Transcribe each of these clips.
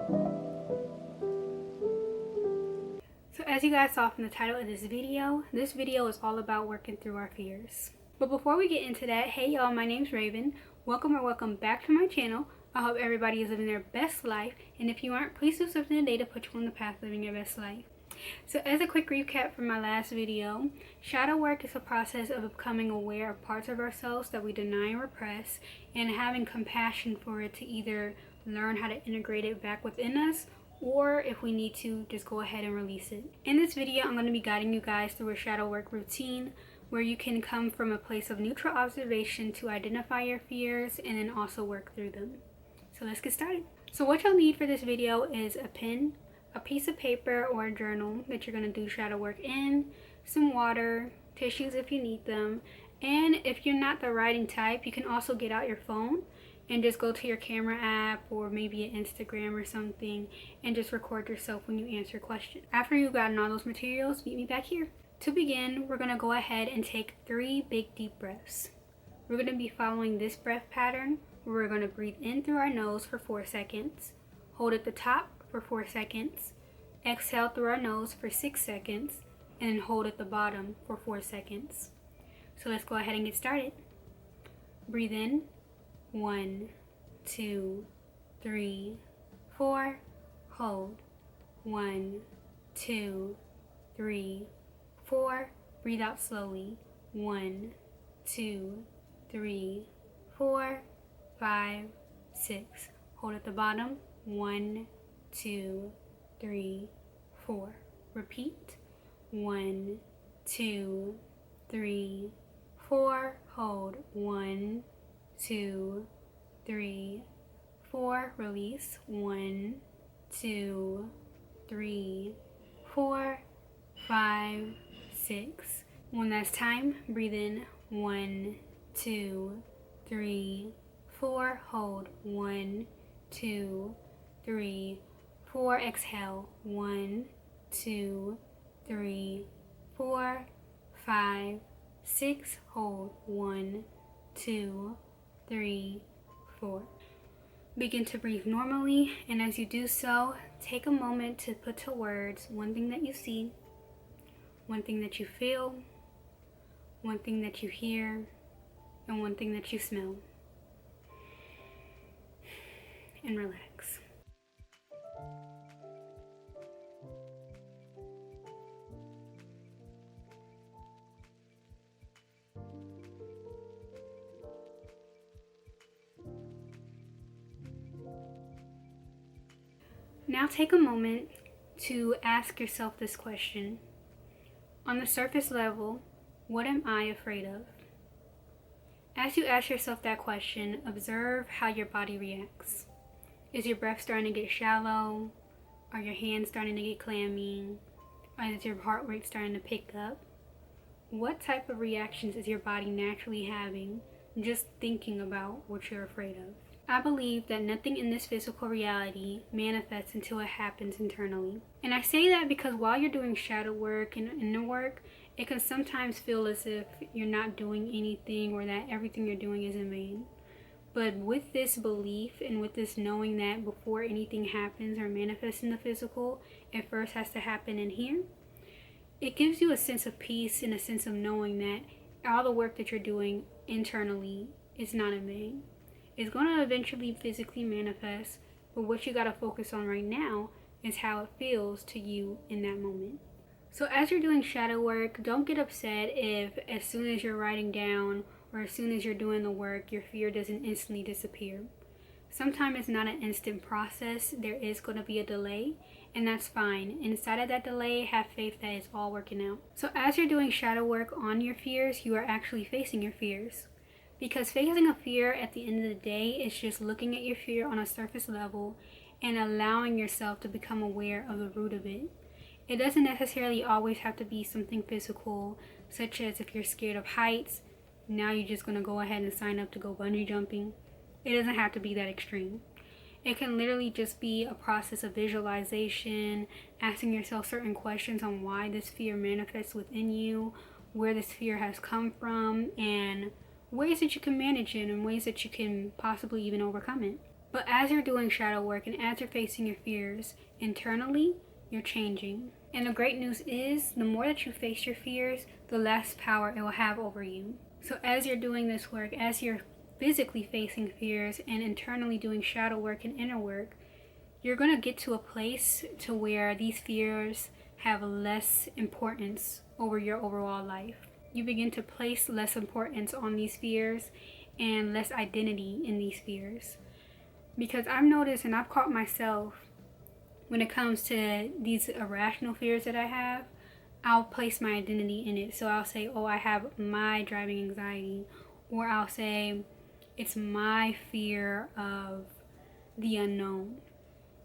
So as you guys saw from the title of this video is all about working through our fears. But before we get into that, hey y'all, my name's Raven. Welcome back to my channel. I hope everybody is living their best life, and if you aren't, please do something today to put you on the path of living your best life. So as a quick recap from my last video, shadow work is a process of becoming aware of parts of ourselves that we deny and repress, and having compassion for it to either learn how to integrate it back within us, or if we need to, just go ahead and release it. In this video, I'm going to be guiding you guys through a shadow work routine where you can come from a place of neutral observation to identify your fears and then also work through them. So let's get started. So what you'll need for this video is a pen, a piece of paper or a journal that you're going to do shadow work in, some water, tissues if you need them, and if you're not the writing type, you can also get out your phone and just go to your camera app or maybe an Instagram or something and just record yourself when you answer questions. After you've gotten all those materials, meet me back here. To begin, we're going to go ahead and take 3 big deep breaths. We're going to be following this breath pattern where we're going to breathe in through our nose for 4 seconds, hold at the top for 4 seconds, exhale through our nose for 6 seconds, and then hold at the bottom for 4 seconds. So let's go ahead and get started. Breathe in, 1, 2, 3, 4, hold, 1, 2, 3, 4, breathe out slowly, 1, 2, 3, 4, 5, 6, hold at the bottom, 1, 2, 3, 4, repeat, 1, 2, 3, 4, hold, 1, 2, 3, 4, release, 1, 2, 3, 4, 5, 6. One last time, breathe in, 1, 2, 3, 4, hold, 1, 2, 3, 4, exhale, 1, 2, 3, 4, 5, 6, hold, 1, 2, 3, 4. Begin to breathe normally, and as you do so, take a moment to put to words one thing that you see, one thing that you feel, one thing that you hear, and one thing that you smell. And relax. Now take a moment to ask yourself this question. On the surface level, what am I afraid of? As you ask yourself that question, observe how your body reacts. Is your breath starting to get shallow? Are your hands starting to get clammy? Or is your heart rate starting to pick up? What type of reactions is your body naturally having just thinking about what you're afraid of? I believe that nothing in this physical reality manifests until it happens internally. And I say that because while you're doing shadow work and inner work, it can sometimes feel as if you're not doing anything or that everything you're doing is in vain. But with this belief and with this knowing that before anything happens or manifests in the physical, it first has to happen in here, it gives you a sense of peace and a sense of knowing that all the work that you're doing internally is not in vain. It's going to eventually physically manifest, but what you got to focus on right now is how it feels to you in that moment. So as you're doing shadow work, don't get upset if as soon as you're writing down or as soon as you're doing the work, your fear doesn't instantly disappear. Sometimes it's not an instant process. There is going to be a delay, and that's fine. Inside of that delay, have faith that it's all working out. So as you're doing shadow work on your fears, you are actually facing your fears. Because facing a fear at the end of the day is just looking at your fear on a surface level and allowing yourself to become aware of the root of it. It doesn't necessarily always have to be something physical, such as if you're scared of heights, now you're just going to go ahead and sign up to go bungee jumping. It doesn't have to be that extreme. It can literally just be a process of visualization, asking yourself certain questions on why this fear manifests within you, where this fear has come from, and ways that you can manage it and ways that you can possibly even overcome it. But as you're doing shadow work and as you're facing your fears internally, you're changing. And the great news is, the more that you face your fears, the less power it will have over you. So as you're doing this work, as you're physically facing fears and internally doing shadow work and inner work, you're going to get to a place to where these fears have less importance over your overall life. You begin to place less importance on these fears and less identity in these fears. Because I've noticed, and I've caught myself, when it comes to these irrational fears that I have, I'll place my identity in it. So I'll say, oh, I have my driving anxiety, or I'll say it's my fear of the unknown.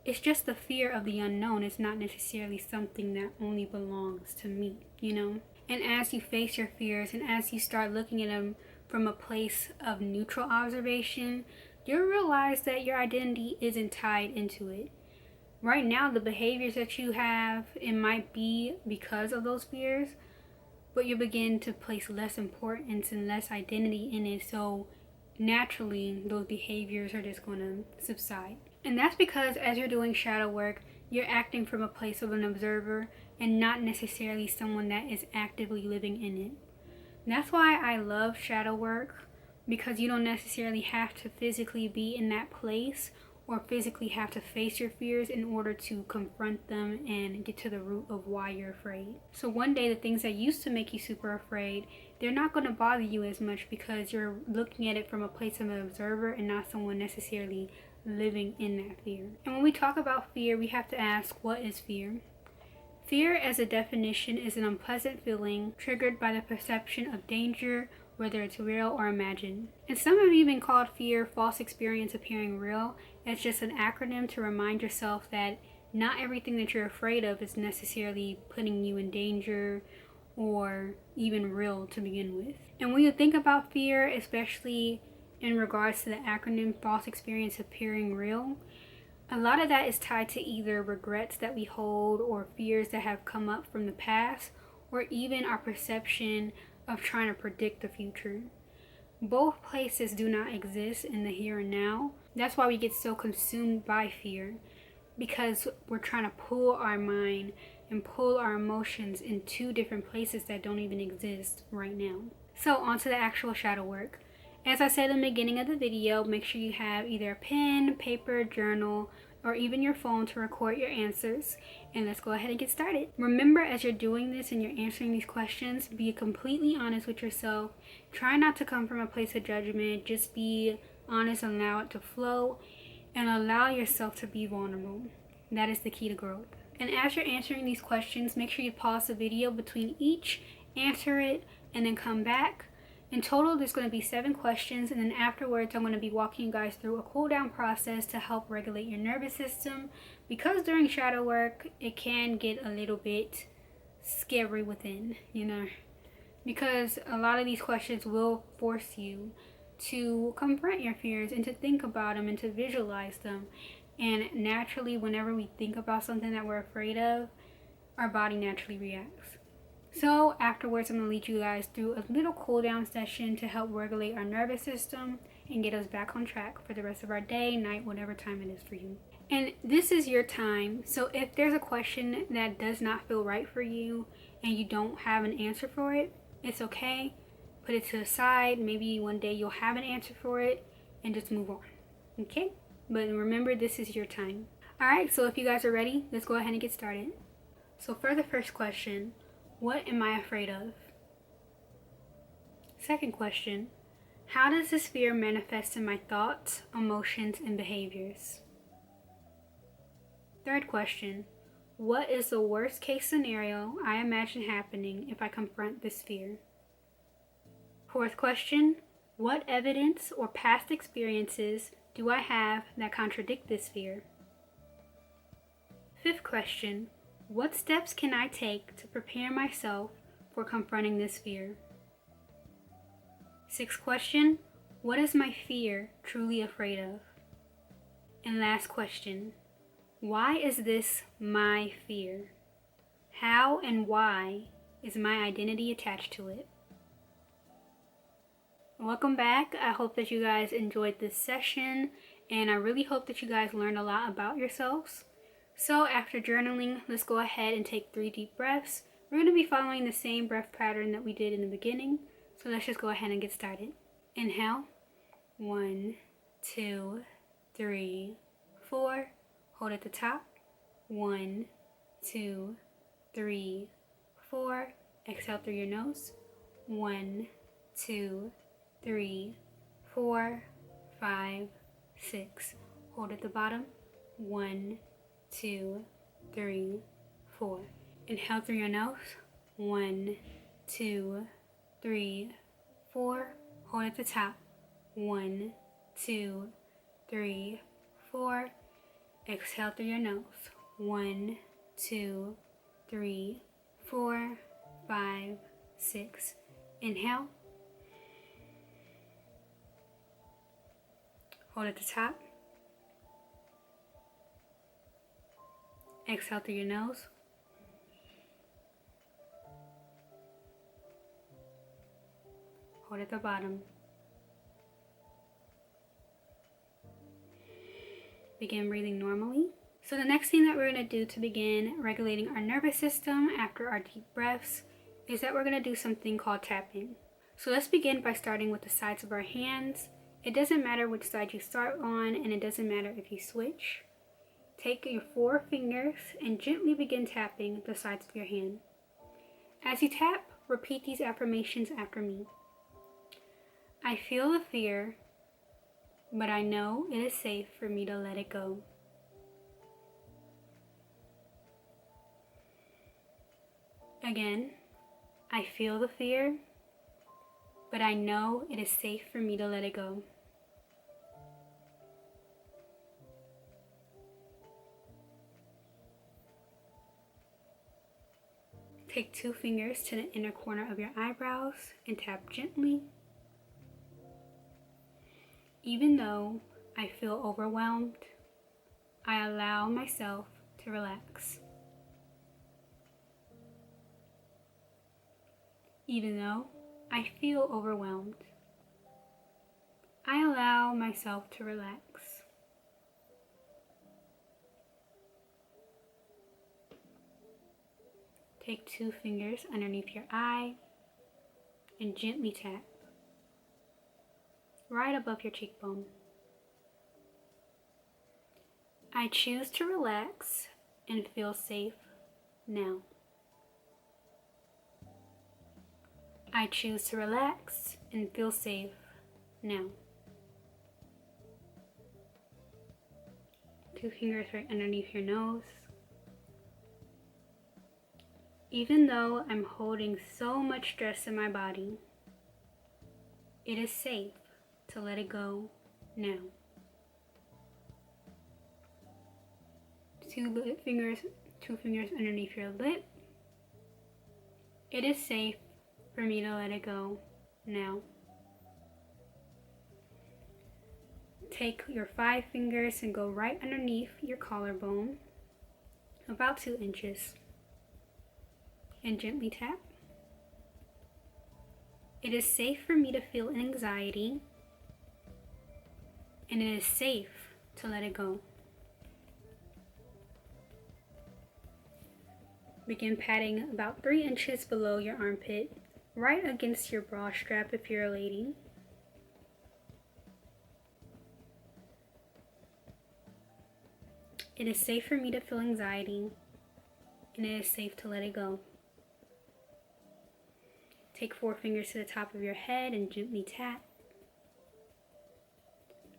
It's just the fear of the unknown. It's not necessarily something that only belongs to me, you know? And as you face your fears and as you start looking at them from a place of neutral observation, you'll realize that your identity isn't tied into it. Right now, the behaviors that you have, it might be because of those fears, but you begin to place less importance and less identity in it. So naturally, those behaviors are just going to subside. And that's because as you're doing shadow work, you're acting from a place of an observer and not necessarily someone that is actively living in it. And that's why I love shadow work, because you don't necessarily have to physically be in that place or physically have to face your fears in order to confront them and get to the root of why you're afraid. So one day, the things that used to make you super afraid, they're not going to bother you as much because you're looking at it from a place of an observer and not someone necessarily living in that fear. And when we talk about fear, we have to ask, what is fear? Fear, as a definition, is an unpleasant feeling triggered by the perception of danger, whether it's real or imagined. And some have even called fear false experience appearing real. It's just an acronym to remind yourself that not everything that you're afraid of is necessarily putting you in danger or even real to begin with. And when you think about fear, especially in regards to the acronym false experience appearing real, a lot of that is tied to either regrets that we hold or fears that have come up from the past, or even our perception of trying to predict the future. Both places do not exist in the here and now. That's why we get so consumed by fear, because we're trying to pull our mind and pull our emotions in two different places that don't even exist right now. So on to the actual shadow work. As I said in the beginning of the video, make sure you have either a pen, paper, journal, or even your phone to record your answers. And let's go ahead and get started. Remember, as you're doing this and you're answering these questions, be completely honest with yourself. Try not to come from a place of judgment. Just be honest and allow it to flow, and allow yourself to be vulnerable. That is the key to growth. And as you're answering these questions, make sure you pause the video between each, answer it, and then come back. In total, there's going to be 7 questions, and then afterwards I'm going to be walking you guys through a cool down process to help regulate your nervous system, because during shadow work it can get a little bit scary within, you know, because a lot of these questions will force you to confront your fears and to think about them and to visualize them. And naturally, whenever we think about something that we're afraid of, our body naturally reacts. So afterwards, I'm going to lead you guys through a little cool down session to help regulate our nervous system and get us back on track for the rest of our day, night, whatever time it is for you. And this is your time. So if there's a question that does not feel right for you and you don't have an answer for it, it's okay. Put it to the side. Maybe one day you'll have an answer for it and just move on. Okay? But remember, this is your time. Alright, so if you guys are ready, let's go ahead and get started. So for the first question, what am I afraid of? Second question, how does this fear manifest in my thoughts, emotions, and behaviors? Third question, what is the worst case scenario I imagine happening if I confront this fear? Fourth question, what evidence or past experiences do I have that contradict this fear? Fifth question, what steps can I take to prepare myself for confronting this fear? Sixth question, what is my fear truly afraid of? And last question, why is this my fear? How and why is my identity attached to it? Welcome back. I hope that you guys enjoyed this session, and I really hope that you guys learned a lot about yourselves. So after journaling, let's go ahead and take 3 deep breaths. We're going to be following the same breath pattern that we did in the beginning, so let's just go ahead and get started. Inhale, 1, 2, 3, 4. Hold at the top, 1, 2, 3, 4. Exhale through your nose, 1, 2, 3, 4, 5, 6. Hold at the bottom, 1, 2, 3, 4. Inhale through your nose, 1, 2, 3, 4. Hold at the top, 1, 2, 3, 4. Exhale through your nose, 1, 2, 3, 4, 5, 6. Inhale. Hold at the top. Exhale through your nose. Hold at the bottom. Begin breathing normally. So the next thing that we're going to do to begin regulating our nervous system after our deep breaths is that we're going to do something called tapping. So let's begin by starting with the sides of our hands. It doesn't matter which side you start on, and it doesn't matter if you switch. Take your 4 fingers and gently begin tapping the sides of your hand. As you tap, repeat these affirmations after me. I feel the fear, but I know it is safe for me to let it go. Again, I feel the fear, but I know it is safe for me to let it go. Take 2 fingers to the inner corner of your eyebrows and tap gently. Even though I feel overwhelmed, I allow myself to relax. Even though I feel overwhelmed, I allow myself to relax. Take 2 fingers underneath your eye and gently tap right above your cheekbone. I choose to relax and feel safe now. I choose to relax and feel safe now. 2 fingers right underneath your nose. Even though I'm holding so much stress in my body, it is safe to let it go now. 2 fingers underneath your lip. It is safe for me to let it go now. Take your 5 fingers and go right underneath your collarbone, about 2 inches, and gently tap. It is safe for me to feel anxiety, and it is safe to let it go. Begin patting about 3 inches below your armpit, right against your bra strap if you're a lady. It is safe for me to feel anxiety, and it is safe to let it go. Take 4 fingers to the top of your head and gently tap.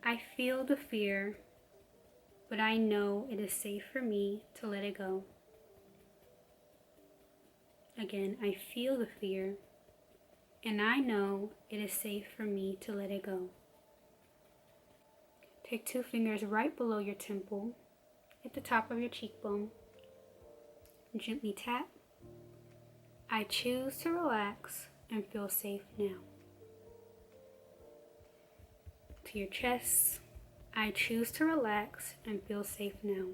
I feel the fear, but I know it is safe for me to let it go. Again, I feel the fear, and I know it is safe for me to let it go. Take 2 fingers right below your temple, at the top of your cheekbone. Gently tap. I choose to relax and feel safe now. To your chest, I choose to relax and feel safe now.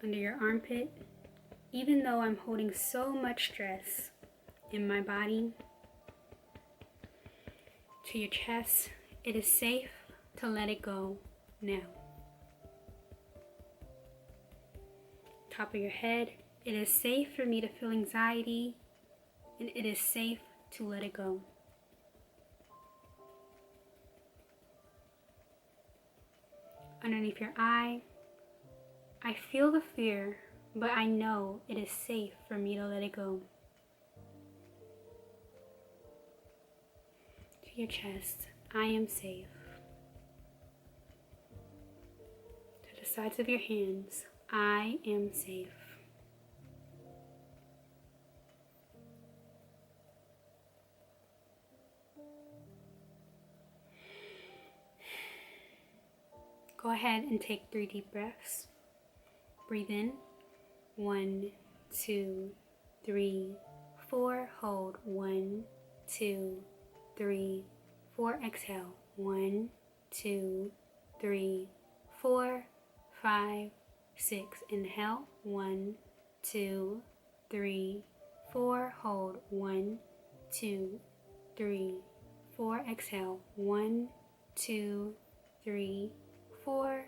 Under your armpit, even though I'm holding so much stress in my body. To your chest, it is safe to let it go now. Top of your head, it is safe for me to feel anxiety, and it is safe to let it go. Underneath your eye, I feel the fear, but I know it is safe for me to let it go. To your chest, I am safe. To the sides of your hands, I am safe. Go ahead and take 3 deep breaths. Breathe in. 1, 2, 3, 4. Hold. 1, 2, 3, 4. Exhale. 1, 2, 3, 4, 5, 6. Inhale. 1, 2, 3, 4. Hold. 1, 2, 3, 4. Exhale. 1, 2, 3, 4,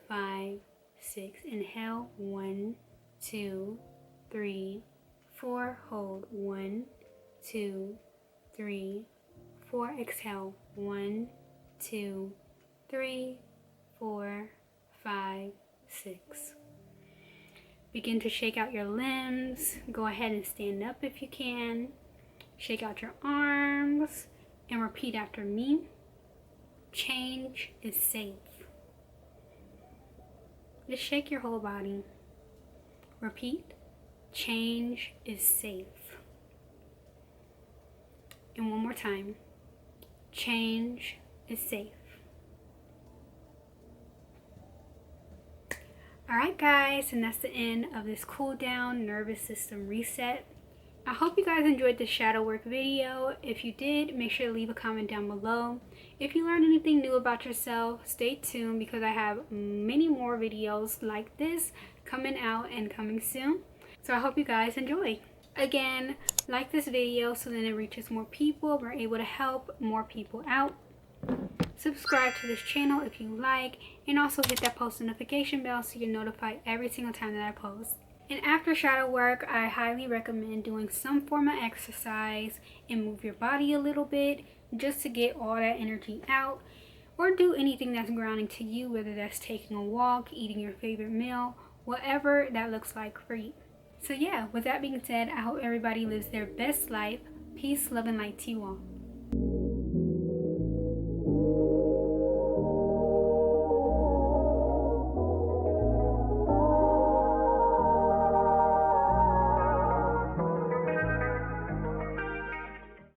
5, 6. Inhale. 1, 2, 3, 4. Hold. 1, 2, 3, 4. Exhale. 1, 2, 3, 4, 5, 6. Begin to shake out your limbs. Go ahead and stand up if you can. Shake out your arms and repeat after me. Change is safe. Just shake your whole body. Repeat. Change is safe. And one more time. Change is safe. Alright guys, and that's the end of this cool down nervous system reset. I hope you guys enjoyed this shadow work video. If you did, make sure to leave a comment down below. If you learned anything new about yourself, stay tuned because I have many more videos like this coming out and coming soon. So I hope you guys enjoy. Again, like this video so then it reaches more people. We're able to help more people out. Subscribe to this channel if you like, and also hit that post notification bell so you're notified every single time that I post. And after shadow work, I highly recommend doing some form of exercise and move your body a little bit just to get all that energy out, or do anything that's grounding to you, whether that's taking a walk, eating your favorite meal, whatever that looks like for you. So yeah, with that being said, I hope everybody lives their best life. Peace, love, and light to you all.